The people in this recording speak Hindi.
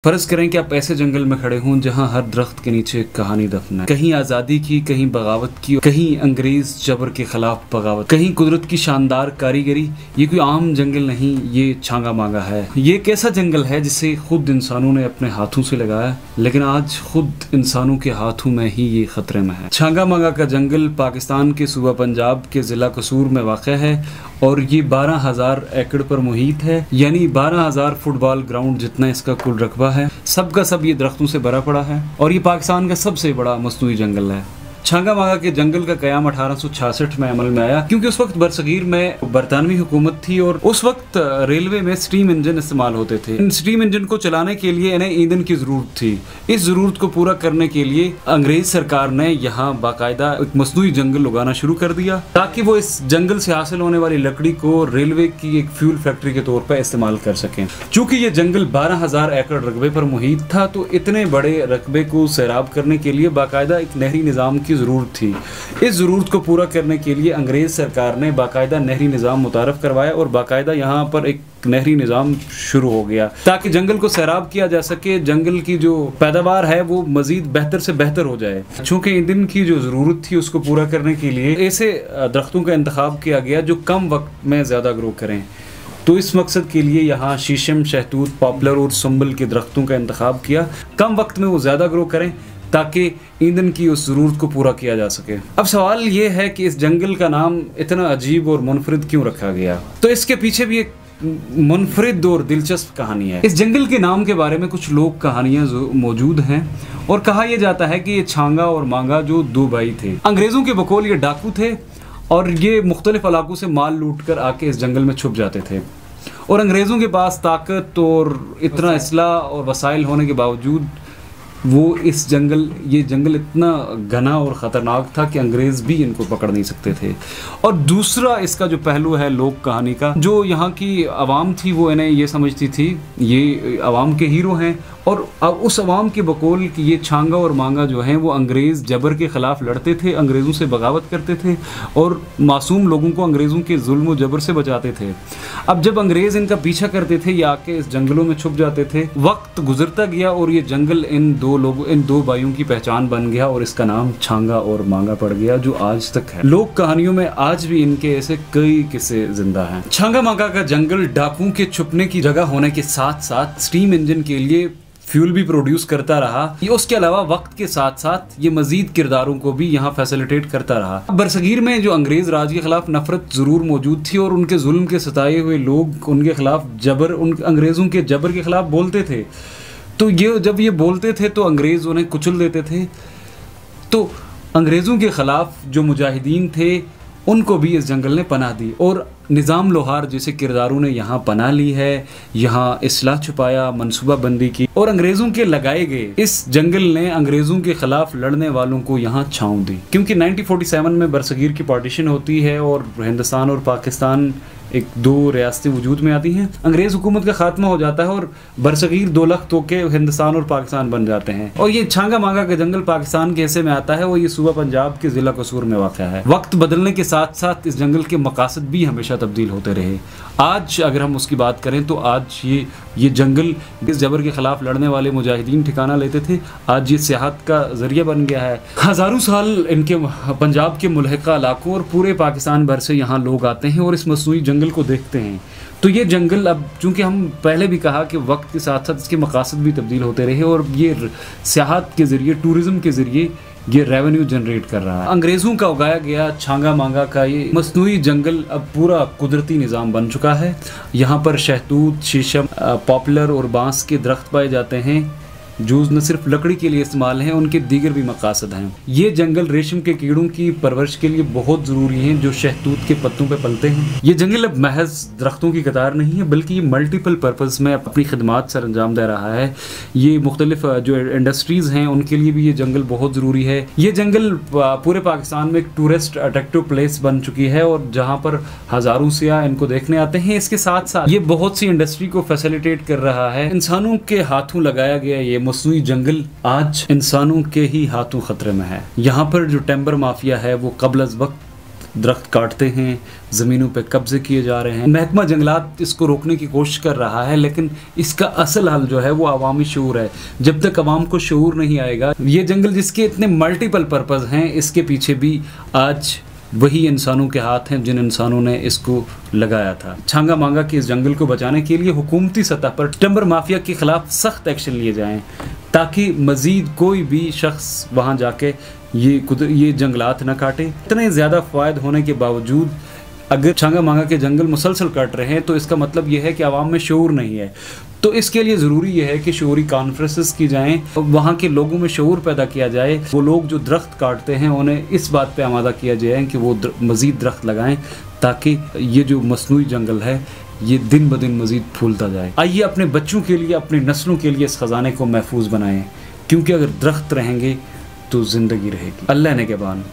फर्ज करें कि आप ऐसे जंगल में खड़े हों जहां हर दरख्त के नीचे एक कहानी दफन है। कहीं आज़ादी की, कहीं बगावत की, कहीं अंग्रेज जबर के खिलाफ बगावत, कहीं कुदरत की शानदार कारीगरी। ये कोई आम जंगल नहीं, ये छांगा मांगा है। ये एक ऐसा जंगल है जिसे खुद इंसानों ने अपने हाथों से लगाया, लेकिन आज खुद इंसानों के हाथों में ही ये खतरे में है। छांगा मांगा का जंगल पाकिस्तान के सूबा पंजाब के ज़िला कसूर में वाक़ है और ये 12,000 एकड़ पर मुहित है, यानी 12,000 फुटबॉल ग्राउंड जितना इसका कुल रकबा है। सबका सब ये दरख्तों से भरा पड़ा है और ये पाकिस्तान का सबसे बड़ा मस्नूई जंगल है। छांगा मांगा के जंगल का कयाम 1866 में अमल में आया, क्योंकि उस वक्त बरसगीर में बरतानवी हुकूमत थी और उस वक्त रेलवे में स्टीम इंजन इस्तेमाल होते थे। इन स्टीम इंजन को चलाने के लिए इन्हें ईंधन की जरूरत थी। इस जरूरत को पूरा करने के लिए अंग्रेज सरकार ने यहाँ बाकायदा एक मस्नूई जंगल उगाना शुरू कर दिया, ताकि वो इस जंगल से हासिल होने वाली लकड़ी को रेलवे की एक फ्यूल फैक्ट्री के तौर पर इस्तेमाल कर सकें। चूंकि ये जंगल 12,000 एकड़ रकबे पर मुहित था, तो इतने बड़े रकबे को सैराब करने के लिए बाकायदा एक नहरी निज़ाम की ज़रूरत थी। इस ज़रूरत को पूरा करने के लिए अंग्रेज़ सरकार ने बाकायदा नहरी निज़ाम मुतारफ़ करवाया और बाकायदा यहाँ पर एक नहरी निज़ाम शुरू हो गया, ताकि जंगल को सैराब किया जा सके, जंगल की जो पैदावार है वो मज़ीद बेहतर से बेहतर हो जाए। चूँकि ईंधन की जो ज़रूरत थी उसको पूरा करने के लिए ऐसे दरख्तों का इंतखाब किया गया जो कम वक्त में ज़्यादा ग्रो करें। तो इस मकसद के लिए यहाँ शीशम, शहतूत, पॉपुलर और संबल के दरख्तों का इंतखाब किया, कम वक्त में वो ज़्यादा ग्रो करें ताकि ईंधन की उस ज़रूरत को पूरा किया जा सके। अब सवाल ये है कि इस जंगल का नाम इतना अजीब और मुनफरिद क्यों रखा गया? तो इसके पीछे भी एक मुनफरिद और दिलचस्प कहानी है। इस जंगल के नाम के बारे में कुछ लोग कहानियाँ मौजूद हैं और कहा यह जाता है कि ये छांगा और मांगा जो दो भाई थे, अंग्रेज़ों के बकौल ये डाकू थे और ये मुख्तलिफ इलाकों से माल लूट कर आके इस जंगल में छुप जाते थे। और अंग्रेज़ों के पास ताकत और इतना असला और वसाइल होने के बावजूद वो ये जंगल इतना घना और ख़तरनाक था कि अंग्रेज़ भी इनको पकड़ नहीं सकते थे। और दूसरा इसका जो पहलू है लोक कहानी का, जो यहाँ की आवाम थी वो इन्हें ये समझती थी ये आवाम के हीरो हैं, और अब उस आवाम के बकौल कि ये छांगा और मांगा जो हैं वो अंग्रेज़ जबर के ख़िलाफ़ लड़ते थे, अंग्रेज़ों से बगावत करते थे और मासूम लोगों को अंग्रेज़ों के जुल्म और जबर से बचाते थे। अब जब अंग्रेज़ इनका पीछा करते थे या आके इस जंगलों में छुप जाते थे, वक्त गुजरता गया और ये जंगल इन दो भाइयों की पहचान बन गया और इसका नाम छांगा और मांगा पड़ गया, जो आज तक है। लोक कहानियों में आज भी इनके ऐसे कई किस्से जिंदा हैं। छांगा मांगा का जंगल डाकुओं के छुपने की जगह होने के साथ साथ स्टीम इंजन के लिए फ्यूल भी प्रोड्यूस करता रहा। ये उसके अलावा वक्त के साथ साथ ये मजीद किरदारों को भी यहाँ फैसिलिटेट करता रहा। बरसगीर में जो अंग्रेज़ राज के खिलाफ नफरत ज़रूर मौजूद थी और उनके जुल्म के सताए हुए लोग उनके खिलाफ अंग्रेज़ों के जबर के खिलाफ बोलते थे, तो जब ये बोलते थे तो अंग्रेज़ उन्हें कुचल देते थे। तो अंग्रेज़ों के ख़िलाफ़ जो मुजाहिदीन थे उनको भी इस जंगल ने पनाह दी और निज़ाम लोहार जैसे किरदारों ने यहाँ पनाह ली है, यहाँ इसलाह छुपाया, मनसूबा बंदी की और अंग्रेज़ों के लगाए गए इस जंगल ने अंग्रेज़ों के ख़िलाफ़ लड़ने वालों को यहाँ छाँव दी। क्योंकि 1947 में बरसगीर की पार्टीशन होती है और हिंदुस्तान और पाकिस्तान एक दो रियासतें वजूद में आती हैं। अंग्रेज़ हुकूमत का खात्मा हो जाता है और बरसगीर 2 लाख तो के हिंदुस्तान और पाकिस्तान बन जाते हैं और ये छांगा मांगा का जंगल पाकिस्तान के हिस्से में आता है और ये सूबा पंजाब के ज़िला कसूर में वाक़ है। वक्त बदलने के साथ साथ इस जंगल के मकासद भी हमेशा तब्दील होते रहे। आज अगर हम उसकी बात करें तो आज ये जंगल इस जबर के ख़िलाफ़ लड़ने वाले मुजाहिदीन ठिकाना लेते थे, आज ये सियाहत का ज़रिया बन गया है। हज़ारों साल इनके पंजाब के मुल्हिका इलाकों और पूरे पाकिस्तान भर से यहाँ लोग आते हैं और इस मस्नूई जंगल को देखते हैं। तो ये जंगल अब चूँकि हम पहले भी कहा कि वक्त के साथ साथ इसके मकासद भी तब्दील होते रहे और ये सियाहत के ज़रिए, टूरिज़म के ज़रिए ये रेवेन्यू जनरेट कर रहा है। अंग्रेज़ों का उगाया गया छांगा मांगा का ये मस्नूई जंगल अब पूरा कुदरती निज़ाम बन चुका है। यहाँ पर शहतूत, शीशम, पॉपुलर और बांस के दरख्त पाए जाते हैं जो न सिर्फ लकड़ी के लिए इस्तेमाल हैं, उनके दीगर भी मकासद हैं। ये जंगल रेशम के कीड़ों की परवरिश के लिए बहुत ज़रूरी हैं जो शहतूत के पत्तों पे पलते हैं। ये जंगल अब महज दरख्तों की कतार नहीं है, बल्कि ये मल्टीपल पर्पज़ में अपनी खिदमात सर अंजाम दे रहा है। ये मुख्तलिफ जो इंडस्ट्रीज़ हैं उनके लिए भी ये जंगल बहुत ज़रूरी है। ये जंगल पूरे पाकिस्तान में एक टूरिस्ट अट्रैक्टिव प्लेस बन चुकी है और जहाँ पर हज़ारों सियाह इनको देखने आते हैं। इसके साथ साथ ये बहुत सी इंडस्ट्री को फैसिलिटेट कर रहा है। इंसानों के हाथों लगाया गया ये मस्नूई जंगल आज इंसानों के ही हाथों खतरे में है। यहाँ पर जो टिम्बर माफिया है वो कबल अज़ वक्त दरख्त काटते हैं, ज़मीनों पे कब्जे किए जा रहे हैं। महकमा जंगलात इसको रोकने की कोशिश कर रहा है, लेकिन इसका असल हल जो है वो अवामी शऊर है। जब तक अवाम को शऊर नहीं आएगा, ये जंगल जिसके इतने मल्टीपल पर्पज़ हैं, इसके पीछे भी आज वही इंसानों के हाथ हैं जिन इंसानों ने इसको लगाया था। छांगा मांगा के इस जंगल को बचाने के लिए हुकूमती सतह पर टिम्बर माफिया के खिलाफ सख्त एक्शन लिए जाएं, ताकि मजीद कोई भी शख्स वहाँ जाके ये जंगलात न काटे। इतने ज़्यादा फ़ायद होने के बावजूद अगर छांगा मांगा के जंगल मुसलसल कट रहे हैं, तो इसका मतलब यह है कि आवाम में शऊर नहीं है। तो इसके लिए ज़रूरी यह है कि शऊरी कॉन्फ्रेंसेस की जाएं, वहाँ के लोगों में शऊर पैदा किया जाए। वो लोग जो दरख्त काटते हैं उन्हें इस बात पे आमादा किया जाए कि वो मज़ीद दरख्त लगाएं, ताकि ये जो मसनूई जंगल है ये दिन ब दिन मज़ीद फूलता जाए। आइए अपने बच्चों के लिए, अपनी नस्लों के लिए इस ख़जाने को महफूज बनाएं, क्योंकि अगर दरख्त रहेंगे तो ज़िंदगी रहेगी। अल्लाह ने के बान।